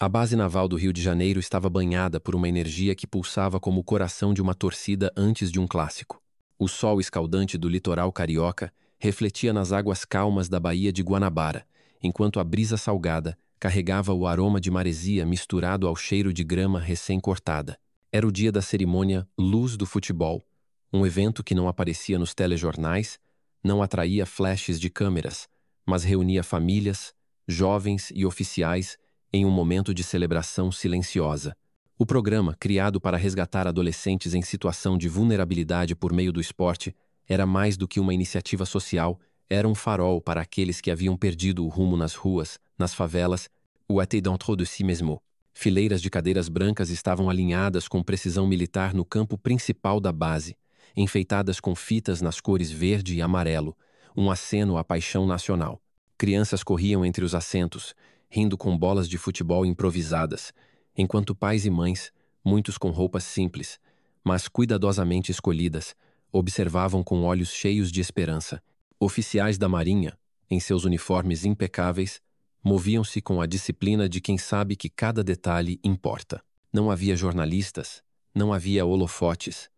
A base naval do Rio de Janeiro estava banhada por uma energia que pulsava como o coração de uma torcida antes de um clássico. O sol escaldante do litoral carioca refletia nas águas calmas da Baía de Guanabara, enquanto a brisa salgada carregava o aroma de maresia misturado ao cheiro de grama recém-cortada. Era o dia da cerimônia Luz do Futebol, um evento que não aparecia nos telejornais, não atraía flashes de câmeras, mas reunia famílias, jovens e oficiais em um momento de celebração silenciosa. O programa, criado para resgatar adolescentes em situação de vulnerabilidade por meio do esporte, era mais do que uma iniciativa social, era um farol para aqueles que haviam perdido o rumo nas ruas, nas favelas, ou até dentro de si mesmo. Fileiras de cadeiras brancas estavam alinhadas com precisão militar no campo principal da base, enfeitadas com fitas nas cores verde e amarelo, um aceno à paixão nacional. Crianças corriam entre os assentos, rindo com bolas de futebol improvisadas, enquanto pais e mães, muitos com roupas simples, mas cuidadosamente escolhidas, observavam com olhos cheios de esperança. Oficiais da Marinha, em seus uniformes impecáveis, moviam-se com a disciplina de quem sabe que cada detalhe importa. Não havia jornalistas, não havia holofotes.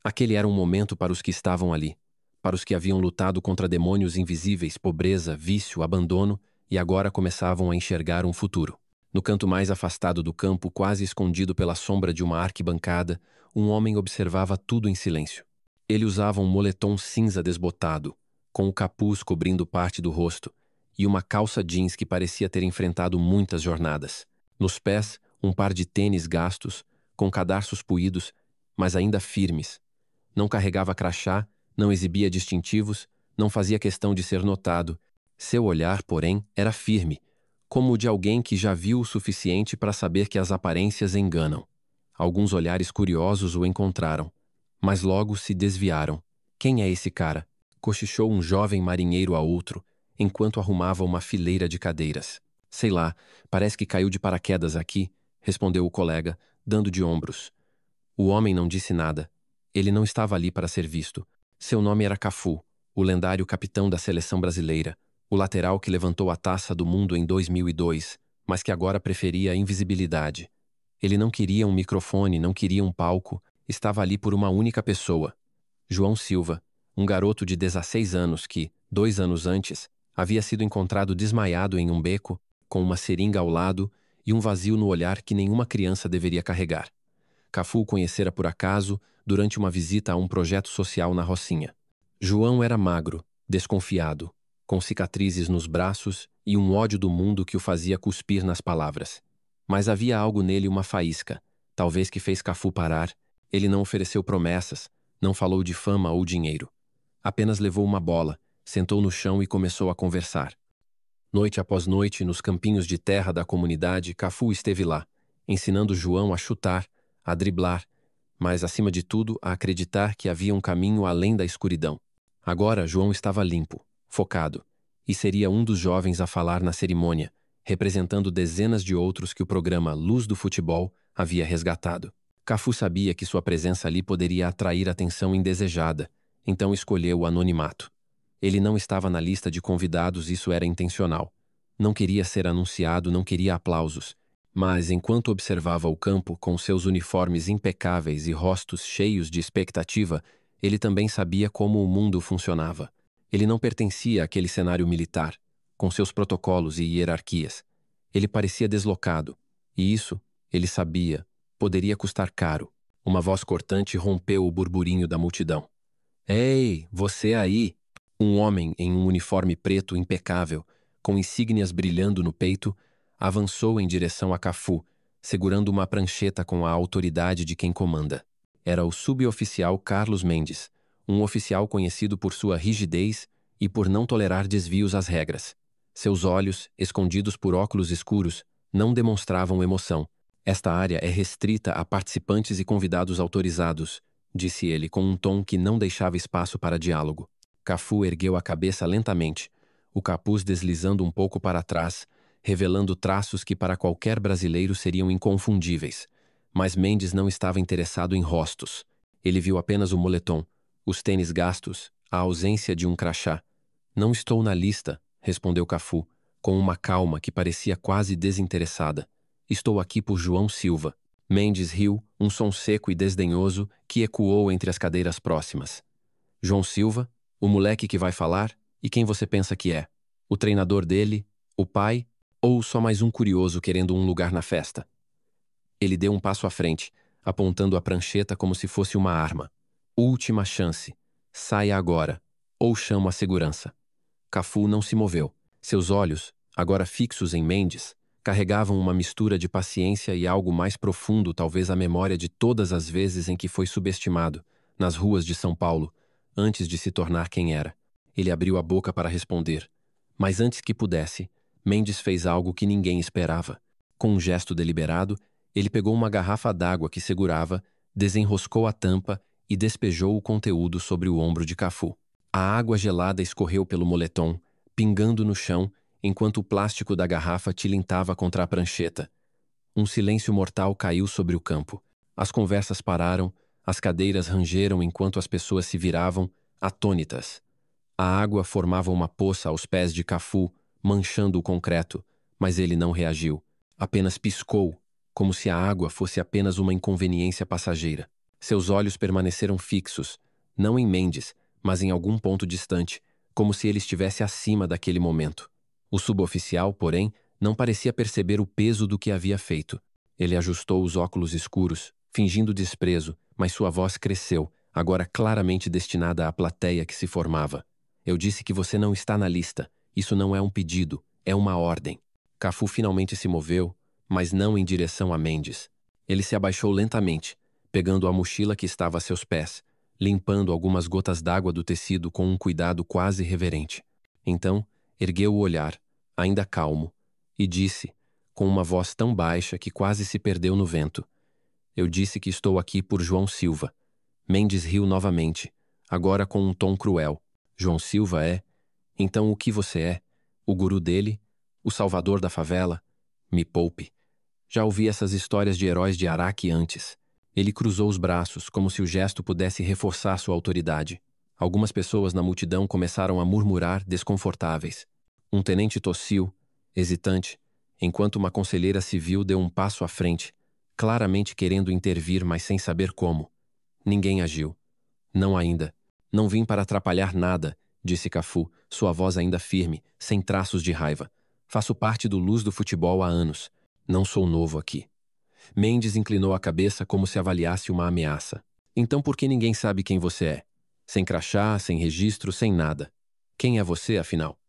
Aquele era um momento para os que estavam ali, para os que haviam lutado contra demônios invisíveis, pobreza, vício, abandono, e agora começavam a enxergar um futuro. No canto mais afastado do campo, quase escondido pela sombra de uma arquibancada, um homem observava tudo em silêncio. Ele usava um moletom cinza desbotado, com o capuz cobrindo parte do rosto, e uma calça jeans que parecia ter enfrentado muitas jornadas. Nos pés, um par de tênis gastos, com cadarços puídos, mas ainda firmes. Não carregava crachá, não exibia distintivos, não fazia questão de ser notado. Seu olhar, porém, era firme, como o de alguém que já viu o suficiente para saber que as aparências enganam. Alguns olhares curiosos o encontraram, mas logo se desviaram. Quem é esse cara? Cochichou um jovem marinheiro a outro, enquanto arrumava uma fileira de cadeiras. Sei lá, parece que caiu de paraquedas aqui, respondeu o colega, dando de ombros. O homem não disse nada. Ele não estava ali para ser visto. Seu nome era Cafu, o lendário capitão da seleção brasileira, o lateral que levantou a taça do mundo em 2002, mas que agora preferia a invisibilidade. Ele não queria um microfone, não queria um palco, estava ali por uma única pessoa. João Silva, um garoto de 16 anos que, 2 anos antes, havia sido encontrado desmaiado em um beco, com uma seringa ao lado e um vazio no olhar que nenhuma criança deveria carregar. Cafu o conhecera por acaso durante uma visita a um projeto social na Rocinha. João era magro, desconfiado, com cicatrizes nos braços e um ódio do mundo que o fazia cuspir nas palavras. Mas havia algo nele, uma faísca, talvez que fez Cafu parar. Ele não ofereceu promessas, não falou de fama ou dinheiro. Apenas levou uma bola, sentou no chão e começou a conversar. Noite após noite, nos campinhos de terra da comunidade, Cafu esteve lá, ensinando João a chutar, a driblar, mas, acima de tudo, a acreditar que havia um caminho além da escuridão. Agora, João estava limpo, focado, e seria um dos jovens a falar na cerimônia, representando dezenas de outros que o programa Luz do Futebol havia resgatado. Cafu sabia que sua presença ali poderia atrair atenção indesejada, então escolheu o anonimato. Ele não estava na lista de convidados, isso era intencional. Não queria ser anunciado, não queria aplausos. Mas, enquanto observava o campo com seus uniformes impecáveis e rostos cheios de expectativa, ele também sabia como o mundo funcionava. Ele não pertencia àquele cenário militar, com seus protocolos e hierarquias. Ele parecia deslocado, e isso, ele sabia, poderia custar caro. Uma voz cortante rompeu o burburinho da multidão. Ei, você aí! Um homem em um uniforme preto impecável, com insígnias brilhando no peito, avançou em direção a Cafu, segurando uma prancheta com a autoridade de quem comanda. Era o suboficial Carlos Mendes, um oficial conhecido por sua rigidez e por não tolerar desvios às regras. Seus olhos, escondidos por óculos escuros, não demonstravam emoção. Esta área é restrita a participantes e convidados autorizados, disse ele com um tom que não deixava espaço para diálogo. Cafu ergueu a cabeça lentamente, o capuz deslizando um pouco para trás, revelando traços que para qualquer brasileiro seriam inconfundíveis. Mas Mendes não estava interessado em rostos. Ele viu apenas o moletom, os tênis gastos, a ausência de um crachá. Não estou na lista, respondeu Cafu, com uma calma que parecia quase desinteressada. Estou aqui por João Silva. Mendes riu, um som seco e desdenhoso que ecoou entre as cadeiras próximas. João Silva, o moleque que vai falar, e quem você pensa que é? O treinador dele? O pai? Ou só mais um curioso querendo um lugar na festa? Ele deu um passo à frente, apontando a prancheta como se fosse uma arma. Última chance. Saia agora, ou chamo a segurança. Cafu não se moveu. Seus olhos, agora fixos em Mendes, carregavam uma mistura de paciência e algo mais profundo, talvez a memória de todas as vezes em que foi subestimado, nas ruas de São Paulo, antes de se tornar quem era. Ele abriu a boca para responder. Mas antes que pudesse, Mendes fez algo que ninguém esperava. Com um gesto deliberado, ele pegou uma garrafa d'água que segurava, desenroscou a tampa e despejou o conteúdo sobre o ombro de Cafu. A água gelada escorreu pelo moletom, pingando no chão, enquanto o plástico da garrafa tilintava contra a prancheta. Um silêncio mortal caiu sobre o campo. As conversas pararam, as cadeiras rangeram enquanto as pessoas se viravam, atônitas. A água formava uma poça aos pés de Cafu, manchando o concreto, mas ele não reagiu. Apenas piscou, como se a água fosse apenas uma inconveniência passageira. Seus olhos permaneceram fixos, não em Mendes, mas em algum ponto distante, como se ele estivesse acima daquele momento. O suboficial, porém, não parecia perceber o peso do que havia feito. Ele ajustou os óculos escuros, fingindo desprezo, mas sua voz cresceu, agora claramente destinada à plateia que se formava. Eu disse que você não está na lista. Isso não é um pedido, é uma ordem. Cafu finalmente se moveu, mas não em direção a Mendes. Ele se abaixou lentamente, pegando a mochila que estava a seus pés, limpando algumas gotas d'água do tecido com um cuidado quase reverente. Então, ergueu o olhar, ainda calmo, e disse, com uma voz tão baixa que quase se perdeu no vento: Eu disse que estou aqui por João Silva. Mendes riu novamente, agora com um tom cruel. João Silva é? Então o que você é? O guru dele? O salvador da favela? Me poupe. Já ouvi essas histórias de heróis de Araque antes. Ele cruzou os braços, como se o gesto pudesse reforçar sua autoridade. Algumas pessoas na multidão começaram a murmurar, desconfortáveis. Um tenente tossiu, hesitante, enquanto uma conselheira civil deu um passo à frente, claramente querendo intervir, mas sem saber como. Ninguém agiu. Não ainda. Não vim para atrapalhar nada, disse Cafu, sua voz ainda firme, sem traços de raiva. Faço parte do Luz do Futebol há anos. Não sou novo aqui. Mendes inclinou a cabeça como se avaliasse uma ameaça. Então por que ninguém sabe quem você é? Sem crachá, sem registro, sem nada. Quem é você, afinal?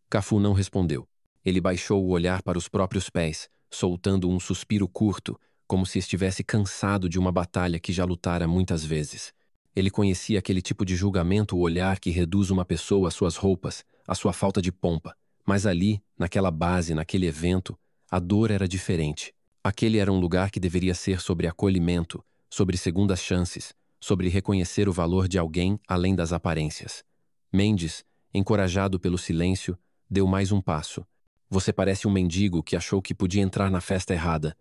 Cafu não respondeu. Ele baixou o olhar para os próprios pés, soltando um suspiro curto, como se estivesse cansado de uma batalha que já lutara muitas vezes. Ele conhecia aquele tipo de julgamento, o olhar que reduz uma pessoa às suas roupas, à sua falta de pompa. Mas ali, naquela base, naquele evento, a dor era diferente. Aquele era um lugar que deveria ser sobre acolhimento, sobre segundas chances, sobre reconhecer o valor de alguém além das aparências. Mendes, encorajado pelo silêncio, deu mais um passo. Você parece um mendigo que achou que podia entrar na festa errada.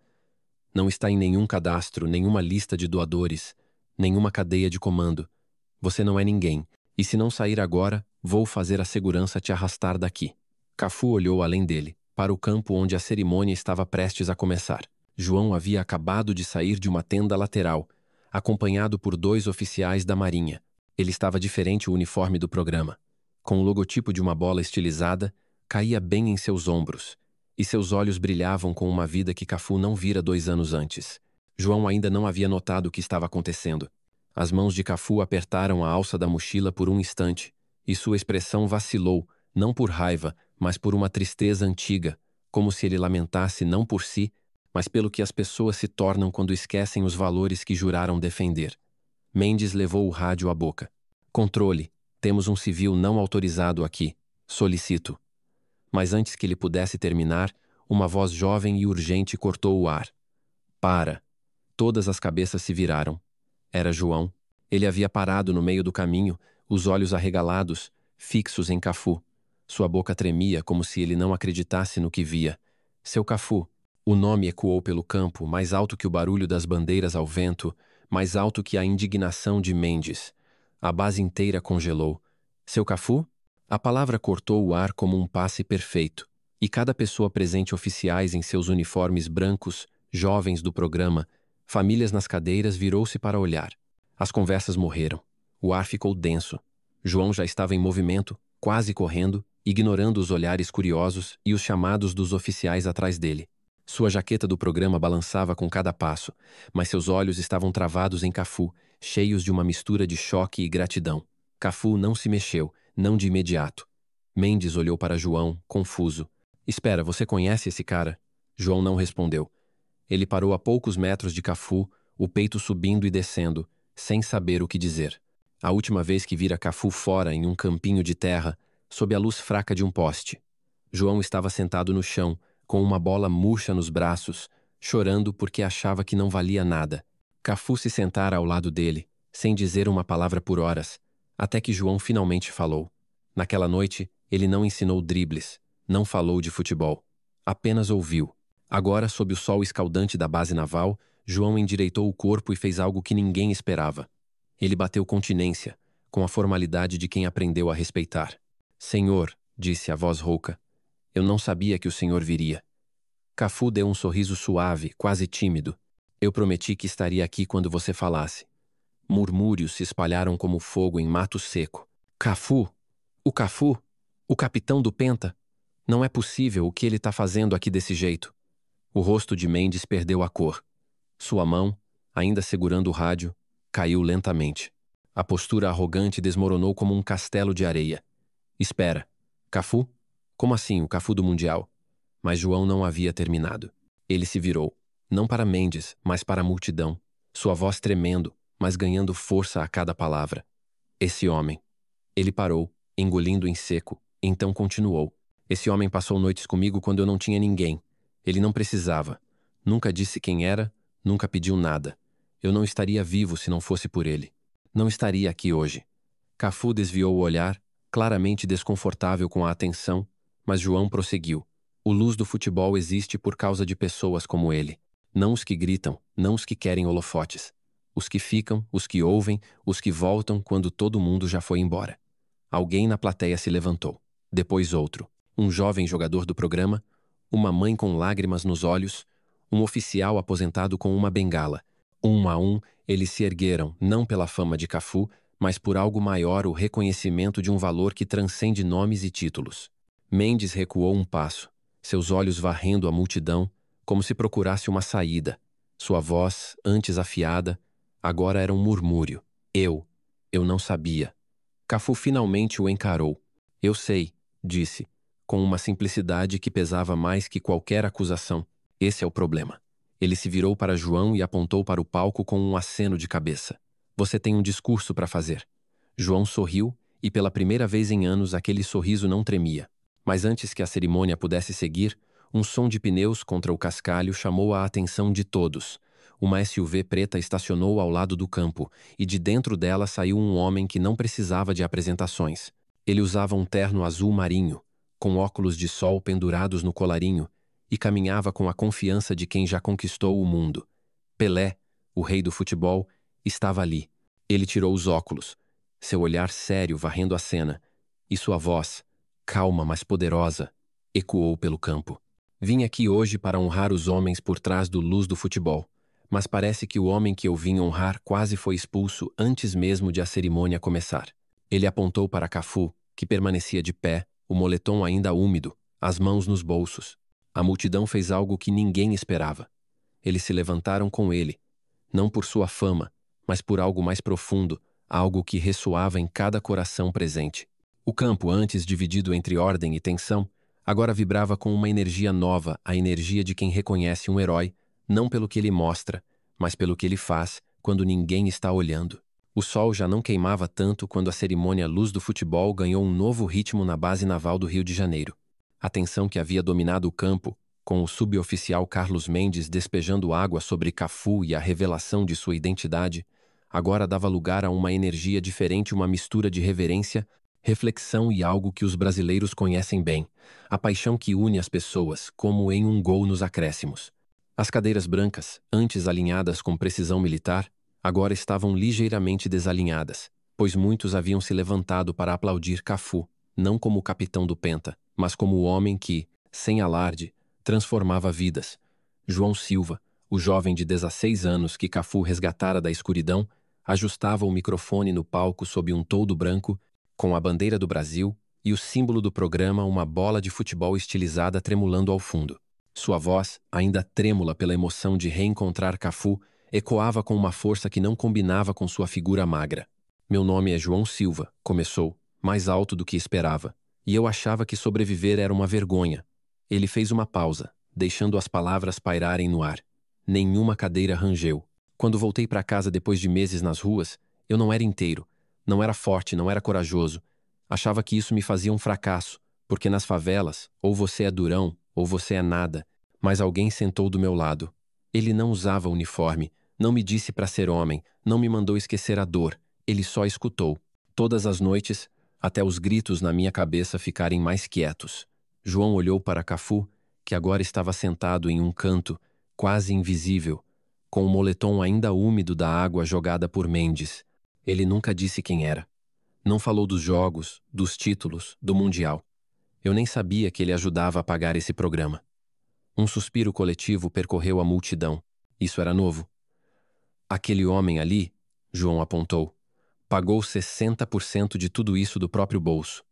Não está em nenhum cadastro, nenhuma lista de doadores, nenhuma cadeia de comando. Você não é ninguém, e se não sair agora, vou fazer a segurança te arrastar daqui. Cafu olhou além dele, para o campo onde a cerimônia estava prestes a começar. João havia acabado de sair de uma tenda lateral, acompanhado por 2 oficiais da Marinha. Ele estava diferente o uniforme do programa. Com o logotipo de uma bola estilizada, caía bem em seus ombros, e seus olhos brilhavam com uma vida que Cafu não vira 2 anos antes. João ainda não havia notado o que estava acontecendo. As mãos de Cafu apertaram a alça da mochila por um instante, e sua expressão vacilou, não por raiva, mas por uma tristeza antiga, como se ele lamentasse não por si, mas pelo que as pessoas se tornam quando esquecem os valores que juraram defender. Mendes levou o rádio à boca. Controle, temos um civil não autorizado aqui. Solicito. Mas antes que ele pudesse terminar, uma voz jovem e urgente cortou o ar. Para. Todas as cabeças se viraram. Era João. Ele havia parado no meio do caminho, os olhos arregalados, fixos em Cafu. Sua boca tremia como se ele não acreditasse no que via. Seu Cafu. O nome ecoou pelo campo, mais alto que o barulho das bandeiras ao vento, mais alto que a indignação de Mendes. A base inteira congelou. Seu Cafu? A palavra cortou o ar como um passe perfeito, e cada pessoa presente, oficiais em seus uniformes brancos, jovens do programa, famílias nas cadeiras, virou-se para olhar. As conversas morreram. O ar ficou denso. João já estava em movimento, quase correndo, ignorando os olhares curiosos e os chamados dos oficiais atrás dele. Sua jaqueta do programa balançava com cada passo, mas seus olhos estavam travados em Cafu, cheios de uma mistura de choque e gratidão. Cafu não se mexeu, não de imediato. Mendes olhou para João, confuso. Espera, você conhece esse cara? João não respondeu. Ele parou a poucos metros de Cafu, o peito subindo e descendo, sem saber o que dizer. A última vez que vira Cafu fora em um campinho de terra, sob a luz fraca de um poste. João estava sentado no chão, com uma bola murcha nos braços, chorando porque achava que não valia nada. Cafu se sentara ao lado dele, sem dizer uma palavra por horas, até que João finalmente falou. Naquela noite, ele não ensinou dribles, não falou de futebol. Apenas ouviu. Agora, sob o sol escaldante da base naval, João endireitou o corpo e fez algo que ninguém esperava. Ele bateu continência, com a formalidade de quem aprendeu a respeitar. Senhor, disse a voz rouca, eu não sabia que o senhor viria. Cafu deu um sorriso suave, quase tímido. Eu prometi que estaria aqui quando você falasse. Murmúrios se espalharam como fogo em mato seco. Cafu? O Cafu? O capitão do Penta? Não é possível o que ele está fazendo aqui desse jeito. O rosto de Mendes perdeu a cor. Sua mão, ainda segurando o rádio, caiu lentamente. A postura arrogante desmoronou como um castelo de areia. Espera. Cafu? Como assim, o Cafu do Mundial? Mas João não havia terminado. Ele se virou, não para Mendes, mas para a multidão, sua voz tremendo, mas ganhando força a cada palavra. Esse homem. Ele parou, engolindo em seco, então continuou. Esse homem passou noites comigo quando eu não tinha ninguém. Ele não precisava. Nunca disse quem era, nunca pediu nada. Eu não estaria vivo se não fosse por ele. Não estaria aqui hoje. Cafu desviou o olhar, claramente desconfortável com a atenção, mas João prosseguiu. O luz do futebol existe por causa de pessoas como ele. Não os que gritam, não os que querem holofotes. Os que ficam, os que ouvem, os que voltam quando todo mundo já foi embora. Alguém na plateia se levantou. Depois outro. Um jovem jogador do programa, uma mãe com lágrimas nos olhos, um oficial aposentado com uma bengala. Um a um, eles se ergueram, não pela fama de Cafu, mas por algo maior, o reconhecimento de um valor que transcende nomes e títulos. Mendes recuou um passo, seus olhos varrendo a multidão, como se procurasse uma saída. Sua voz, antes afiada, agora era um murmúrio. Eu não sabia. Cafu finalmente o encarou. Eu sei, disse, com uma simplicidade que pesava mais que qualquer acusação. Esse é o problema. Ele se virou para João e apontou para o palco com um aceno de cabeça. Você tem um discurso para fazer. João sorriu e pela primeira vez em anos aquele sorriso não tremia. Mas antes que a cerimônia pudesse seguir, um som de pneus contra o cascalho chamou a atenção de todos. Uma SUV preta estacionou ao lado do campo e de dentro dela saiu um homem que não precisava de apresentações. Ele usava um terno azul marinho, com óculos de sol pendurados no colarinho, e caminhava com a confiança de quem já conquistou o mundo. Pelé, o rei do futebol, estava ali. Ele tirou os óculos, seu olhar sério varrendo a cena, e sua voz, calma mas poderosa, ecoou pelo campo. Vim aqui hoje para honrar os homens por trás do luz do futebol, mas parece que o homem que eu vim honrar quase foi expulso antes mesmo de a cerimônia começar. Ele apontou para Cafu, que permanecia de pé, o moletom ainda úmido, as mãos nos bolsos. A multidão fez algo que ninguém esperava. Eles se levantaram com ele, não por sua fama, mas por algo mais profundo, algo que ressoava em cada coração presente. O campo, antes dividido entre ordem e tensão, agora vibrava com uma energia nova, a energia de quem reconhece um herói, não pelo que ele mostra, mas pelo que ele faz quando ninguém está olhando. O sol já não queimava tanto quando a cerimônia Luz do Futebol ganhou um novo ritmo na base naval do Rio de Janeiro. A tensão que havia dominado o campo, com o suboficial Carlos Mendes despejando água sobre Cafu e a revelação de sua identidade, agora dava lugar a uma energia diferente, uma mistura de reverência, reflexão e algo que os brasileiros conhecem bem, a paixão que une as pessoas, como em um gol nos acréscimos. As cadeiras brancas, antes alinhadas com precisão militar, agora estavam ligeiramente desalinhadas, pois muitos haviam se levantado para aplaudir Cafu, não como o capitão do Penta, mas como o homem que, sem alarde, transformava vidas. João Silva, O jovem de 16 anos que Cafu resgatara da escuridão ajustava o microfone no palco sob um toldo branco, com a bandeira do Brasil e o símbolo do programa, uma bola de futebol estilizada tremulando ao fundo. Sua voz, ainda trêmula pela emoção de reencontrar Cafu, ecoava com uma força que não combinava com sua figura magra. Meu nome é João Silva, começou, mais alto do que esperava, e eu achava que sobreviver era uma vergonha. Ele fez uma pausa, deixando as palavras pairarem no ar. Nenhuma cadeira rangeu. Quando voltei para casa depois de meses nas ruas, eu não era inteiro, não era forte, não era corajoso. Achava que isso me fazia um fracasso, porque nas favelas, ou você é durão, ou você é nada. Mas alguém sentou do meu lado. Ele não usava uniforme, não me disse para ser homem, não me mandou esquecer a dor. Ele só escutou. Todas as noites, até os gritos na minha cabeça ficarem mais quietos. João olhou para Cafu, que agora estava sentado em um canto, quase invisível, com o moletom ainda úmido da água jogada por Mendes. Ele nunca disse quem era. Não falou dos jogos, dos títulos, do Mundial. Eu nem sabia que ele ajudava a pagar esse programa. Um suspiro coletivo percorreu a multidão. Isso era novo. Aquele homem ali, João apontou, pagou 60% de tudo isso do próprio bolso.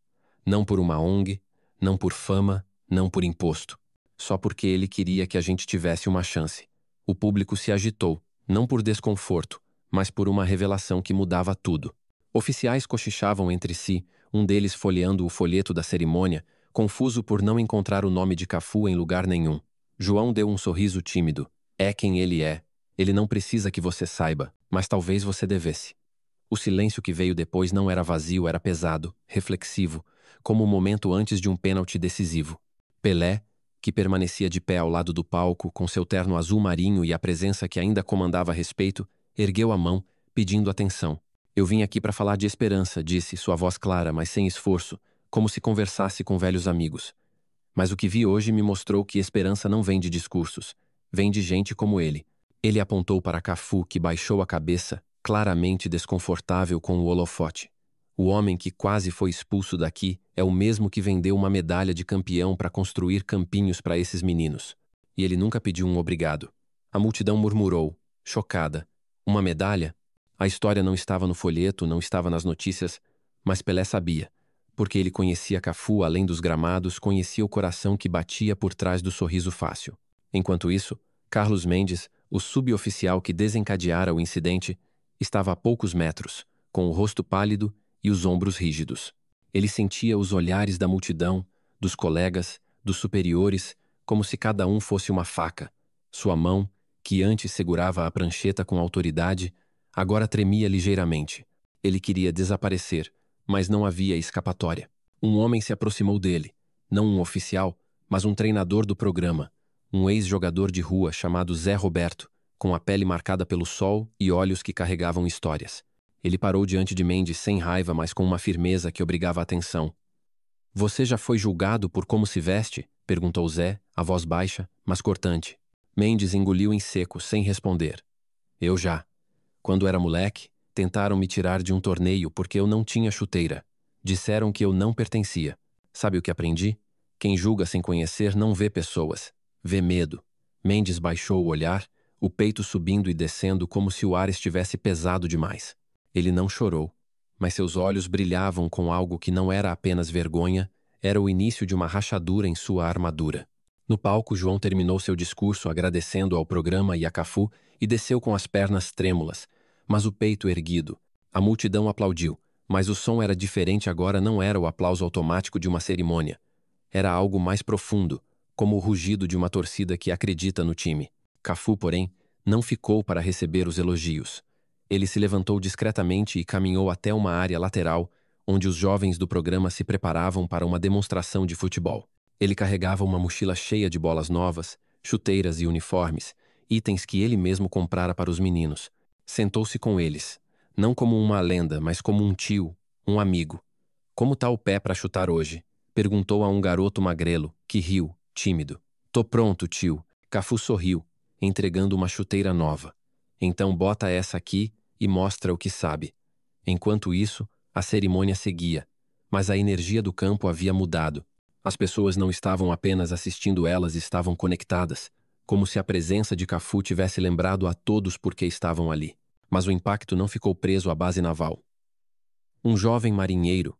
Não por uma ONG, não por fama, não por imposto. Só porque ele queria que a gente tivesse uma chance. O público se agitou, não por desconforto, mas por uma revelação que mudava tudo. Oficiais cochichavam entre si, um deles folheando o folheto da cerimônia, confuso por não encontrar o nome de Cafu em lugar nenhum. João deu um sorriso tímido. É quem ele é. Ele não precisa que você saiba, mas talvez você devesse. O silêncio que veio depois não era vazio, era pesado, reflexivo, como o momento antes de um pênalti decisivo. Pelé, que permanecia de pé ao lado do palco, com seu terno azul marinho e a presença que ainda comandava respeito, ergueu a mão, pedindo atenção. Eu vim aqui para falar de esperança, disse, sua voz clara, mas sem esforço, como se conversasse com velhos amigos. Mas o que vi hoje me mostrou que esperança não vem de discursos, vem de gente como ele. Ele apontou para Cafu, que baixou a cabeça, claramente desconfortável com o holofote. O homem que quase foi expulso daqui é o mesmo que vendeu uma medalha de campeão para construir campinhos para esses meninos. E ele nunca pediu um obrigado. A multidão murmurou, chocada. Uma medalha? A história não estava no folheto, não estava nas notícias, mas Pelé sabia. Porque ele conhecia Cafu além dos gramados, conhecia o coração que batia por trás do sorriso fácil. Enquanto isso, Carlos Mendes, o suboficial que desencadeara o incidente, estava a poucos metros, com o rosto pálido e os ombros rígidos. Ele sentia os olhares da multidão, dos colegas, dos superiores, como se cada um fosse uma faca. Sua mão, que antes segurava a prancheta com autoridade, agora tremia ligeiramente. Ele queria desaparecer, mas não havia escapatória. Um homem se aproximou dele, não um oficial, mas um treinador do programa, um ex-jogador de rua chamado Zé Roberto, com a pele marcada pelo sol e olhos que carregavam histórias. Ele parou diante de Mendes sem raiva, mas com uma firmeza que obrigava a atenção. Você já foi julgado por como se veste? Perguntou Zé, a voz baixa, mas cortante. Mendes engoliu em seco, sem responder. Eu já. Quando era moleque, tentaram me tirar de um torneio porque eu não tinha chuteira. Disseram que eu não pertencia. Sabe o que aprendi? Quem julga sem conhecer não vê pessoas. Vê medo. Mendes baixou o olhar, o peito subindo e descendo como se o ar estivesse pesado demais. Ele não chorou, mas seus olhos brilhavam com algo que não era apenas vergonha, era o início de uma rachadura em sua armadura. No palco, João terminou seu discurso agradecendo ao programa e a Cafu e desceu com as pernas trêmulas, mas o peito erguido. A multidão aplaudiu, mas o som era diferente agora, não era o aplauso automático de uma cerimônia. Era algo mais profundo, como o rugido de uma torcida que acredita no time. Cafu, porém, não ficou para receber os elogios. Ele se levantou discretamente e caminhou até uma área lateral, onde os jovens do programa se preparavam para uma demonstração de futebol. Ele carregava uma mochila cheia de bolas novas, chuteiras e uniformes, itens que ele mesmo comprara para os meninos. Sentou-se com eles, não como uma lenda, mas como um tio, um amigo. Como tá o pé para chutar hoje? Perguntou a um garoto magrelo, que riu, tímido. Tô pronto, tio. Cafu sorriu, entregando uma chuteira nova. Então bota essa aqui e mostra o que sabe. Enquanto isso, a cerimônia seguia, mas a energia do campo havia mudado. As pessoas não estavam apenas assistindo, elas estavam conectadas. como se a presença de Cafu tivesse lembrado a todos por que estavam ali. Mas o impacto não ficou preso à base naval. Um jovem marinheiro,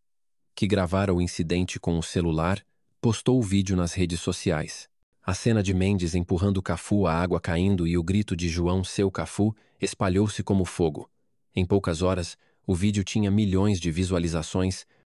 que gravara o incidente com o celular, postou o vídeo nas redes sociais. A cena de Mendes empurrando Cafu, a água caindo e o grito de João seu Cafu espalhou-se como fogo. Em poucas horas, o vídeo tinha milhões de visualizações